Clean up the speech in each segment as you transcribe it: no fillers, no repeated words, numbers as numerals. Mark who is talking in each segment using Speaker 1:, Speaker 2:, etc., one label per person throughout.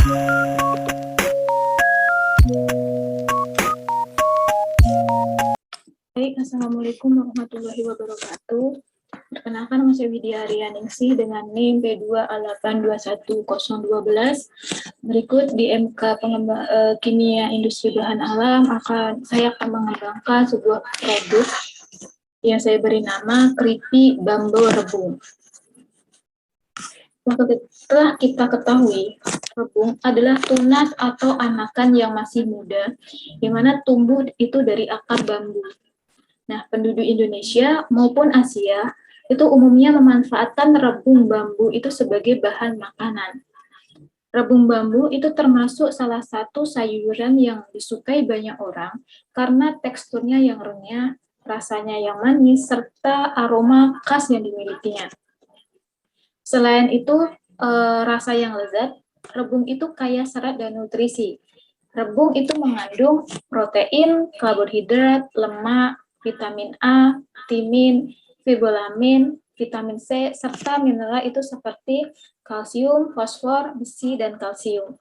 Speaker 1: Baik, Assalamualaikum warahmatullahi wabarakatuh. Perkenalkan, nama saya Widya Aryaningsih dengan NIM P2A821012. Berikut di MK Kimia Industri Bahan Alam saya akan mengembangkan sebuah produk yang saya beri nama keripik bambu rebung. Setelah kita ketahui, rebung adalah tunas atau anakan yang masih muda, di mana tumbuh itu dari akar bambu. Nah, penduduk Indonesia maupun Asia itu umumnya memanfaatkan rebung bambu itu sebagai bahan makanan. Rebung bambu itu termasuk salah satu sayuran yang disukai banyak orang karena teksturnya yang renyah, rasanya yang manis, serta aroma khas yang dimilikinya. Selain itu, rasa yang lezat, rebung itu kaya serat dan nutrisi. Rebung itu mengandung protein, karbohidrat, lemak, vitamin A, timin, fibolamin, vitamin C, serta mineral itu seperti kalsium, fosfor, besi, dan kalsium.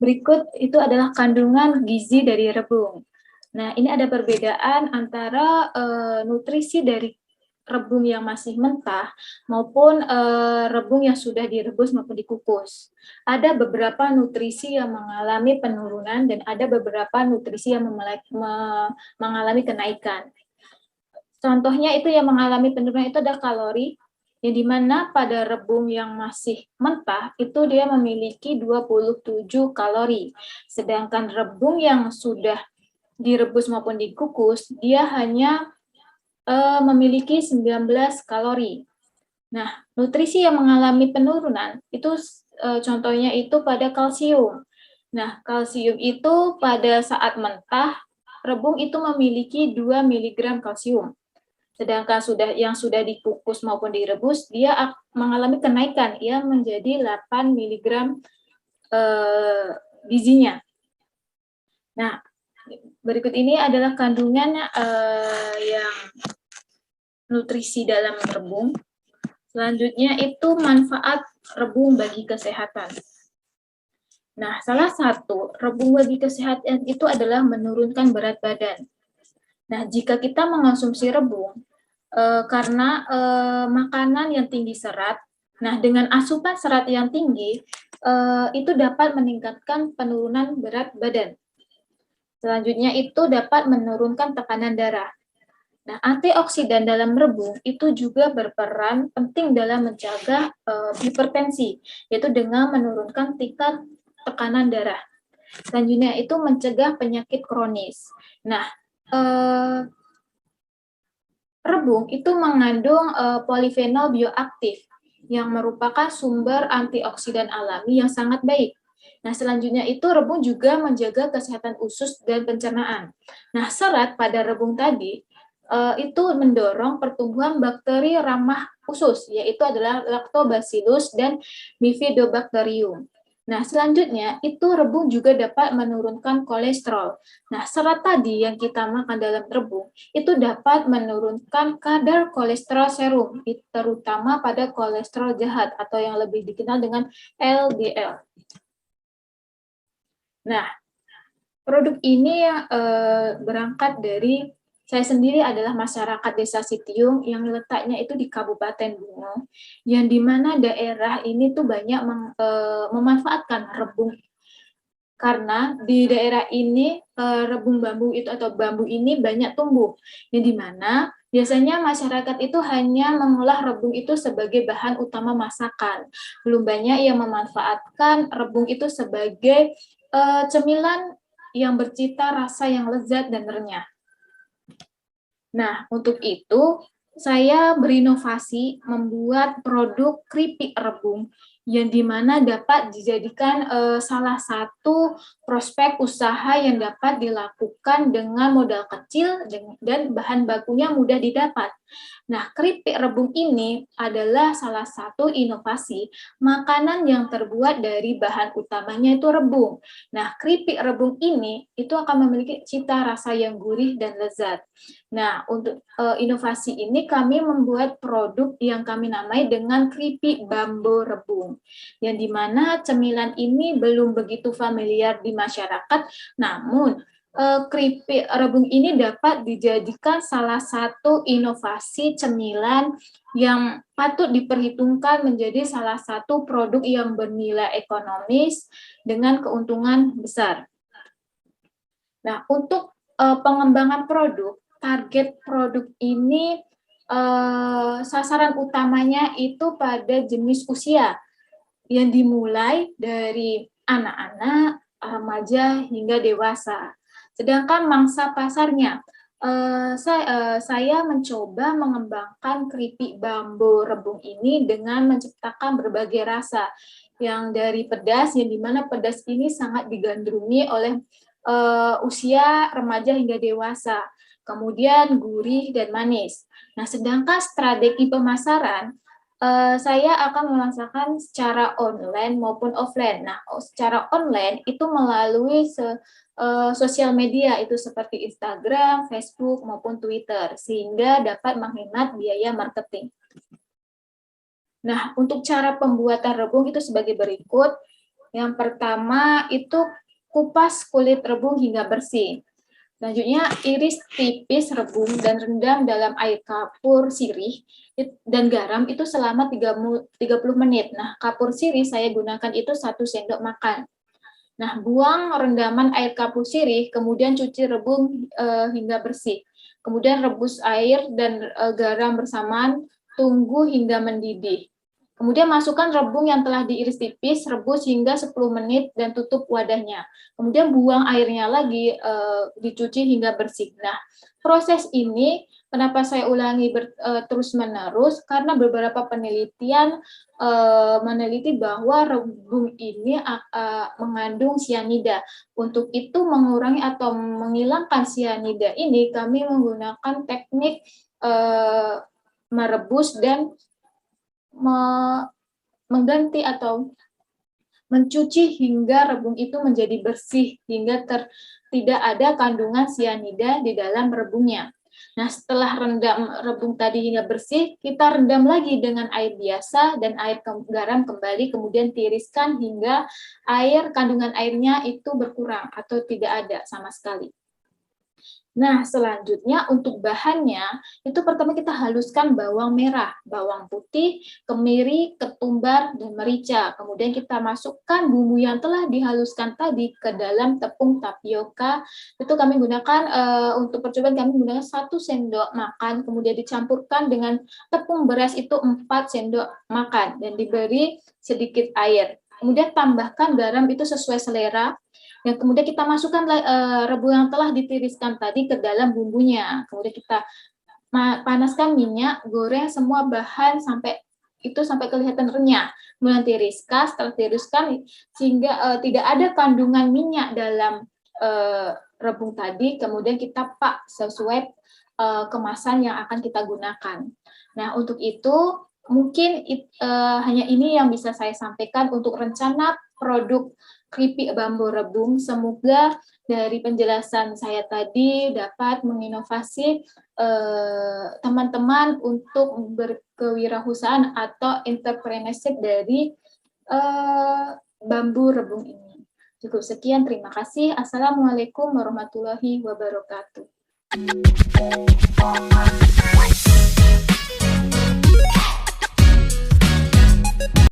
Speaker 1: Berikut itu adalah kandungan gizi dari rebung. Nah, ini ada perbedaan antara nutrisi dari rebung yang masih mentah maupun rebung yang sudah direbus maupun dikukus. Ada beberapa nutrisi yang mengalami penurunan dan ada beberapa nutrisi yang mengalami kenaikan. Contohnya itu yang mengalami penurunan itu ada kalori, yang dimana pada rebung yang masih mentah itu dia memiliki 27 kalori. Sedangkan rebung yang sudah direbus maupun dikukus, dia hanya memiliki 19 kalori. Nah, nutrisi yang mengalami penurunan itu contohnya itu pada kalsium. Nah, kalsium itu pada saat mentah, rebung itu memiliki 2 mg kalsium. Sedangkan yang sudah dikukus maupun direbus, dia mengalami kenaikan, ia menjadi 8 mg gizinya. Nah, berikut ini adalah kandungan yang nutrisi dalam rebung. Selanjutnya itu manfaat rebung bagi kesehatan. Nah, salah satu rebung bagi kesehatan itu adalah menurunkan berat badan. Nah, jika kita mengonsumsi rebung karena makanan yang tinggi serat, nah dengan asupan serat yang tinggi itu dapat meningkatkan penurunan berat badan. Selanjutnya itu dapat menurunkan tekanan darah. Nah, antioksidan dalam rebung itu juga berperan penting dalam mencegah hipertensi, yaitu dengan menurunkan tingkat tekanan darah. Selanjutnya itu mencegah penyakit kronis. Nah, rebung itu mengandung polifenol bioaktif yang merupakan sumber antioksidan alami yang sangat baik. Nah, selanjutnya itu rebung juga menjaga kesehatan usus dan pencernaan. Nah, serat pada rebung tadi itu mendorong pertumbuhan bakteri ramah usus, yaitu adalah Lactobacillus dan Bifidobacterium. Nah, selanjutnya itu rebung juga dapat menurunkan kolesterol. Nah, serat tadi yang kita makan dalam rebung itu dapat menurunkan kadar kolesterol serum, terutama pada kolesterol jahat atau yang lebih dikenal dengan LDL. Nah, produk ini berangkat dari saya sendiri adalah masyarakat Desa Sitiung yang letaknya itu di Kabupaten Bungo, yang dimana daerah ini tuh banyak memanfaatkan rebung. Karena di daerah ini rebung bambu itu atau bambu ini banyak tumbuh, yang dimana biasanya masyarakat itu hanya mengolah rebung itu sebagai bahan utama masakan. Belum banyak yang memanfaatkan rebung itu sebagai cemilan yang bercita rasa yang lezat dan renyah. Nah, untuk itu, saya berinovasi membuat produk keripik rebung yang dimana dapat dijadikan salah satu prospek usaha yang dapat dilakukan dengan modal kecil dan bahan bakunya mudah didapat. Nah, keripik rebung ini adalah salah satu inovasi makanan yang terbuat dari bahan utamanya itu rebung. Nah, keripik rebung ini itu akan memiliki cita rasa yang gurih dan lezat. Nah, untuk inovasi ini kami membuat produk yang kami namai dengan keripik bambu rebung, yang dimana cemilan ini belum begitu familiar di masyarakat, namun keripik rebung ini dapat dijadikan salah satu inovasi cemilan yang patut diperhitungkan menjadi salah satu produk yang bernilai ekonomis dengan keuntungan besar. Nah, untuk pengembangan produk, target produk ini sasaran utamanya itu pada jenis usia yang dimulai dari anak-anak, remaja hingga dewasa. Sedangkan mangsa pasarnya, saya mencoba mengembangkan keripik bambu rebung ini dengan menciptakan berbagai rasa yang dari pedas, yang dimana pedas ini sangat digandrungi oleh usia remaja hingga dewasa, kemudian gurih dan manis. Nah, sedangkan strategi pemasaran, saya akan memasarkan secara online maupun offline. Nah, secara online itu melalui sosial media, itu seperti Instagram, Facebook, maupun Twitter, sehingga dapat menghemat biaya marketing. Nah, untuk cara pembuatan rebung itu sebagai berikut. Yang pertama itu kupas kulit rebung hingga bersih. Selanjutnya, iris tipis rebung dan rendam dalam air kapur sirih dan garam itu selama 30 menit. Nah, kapur sirih saya gunakan itu 1 sendok makan. Nah, buang rendaman air kapur sirih, kemudian cuci rebung hingga bersih. Kemudian rebus air dan garam bersamaan, tunggu hingga mendidih. Kemudian masukkan rebung yang telah diiris tipis, rebus hingga 10 menit dan tutup wadahnya. Kemudian buang airnya lagi, dicuci hingga bersih. Nah, proses ini kenapa saya ulangi terus-menerus, karena beberapa penelitian meneliti bahwa rebung ini mengandung sianida. Untuk itu mengurangi atau menghilangkan sianida ini, kami menggunakan teknik merebus dan mengganti atau mencuci hingga rebung itu menjadi bersih, hingga tidak ada kandungan sianida di dalam rebungnya. Nah, setelah rendam rebung tadi hingga bersih, kita rendam lagi dengan air biasa dan air garam kembali, kemudian tiriskan hingga kandungan airnya itu berkurang atau tidak ada sama sekali. Nah, selanjutnya untuk bahannya, itu pertama kita haluskan bawang merah, bawang putih, kemiri, ketumbar, dan merica. Kemudian kita masukkan bumbu yang telah dihaluskan tadi ke dalam tepung tapioka. Itu kami gunakan, untuk percobaan kami gunakan 1 sendok makan, kemudian dicampurkan dengan tepung beras itu 4 sendok makan, dan diberi sedikit air. Kemudian tambahkan garam itu sesuai selera. Dan kemudian kita masukkan rebung yang telah ditiriskan tadi ke dalam bumbunya. Kemudian kita panaskan minyak, goreng semua bahan sampai kelihatan renyah. Kemudian tiriskan, setelah tiriskan sehingga tidak ada kandungan minyak dalam rebung tadi. Kemudian kita pak sesuai kemasan yang akan kita gunakan. Nah, untuk itu mungkin hanya ini yang bisa saya sampaikan untuk rencana produk keripik bambu rebung. Semoga dari penjelasan saya tadi dapat menginovasi teman-teman untuk berkewirausahaan atau entrepreneurship dari bambu rebung ini. Cukup sekian, terima kasih. Assalamualaikum warahmatullahi wabarakatuh.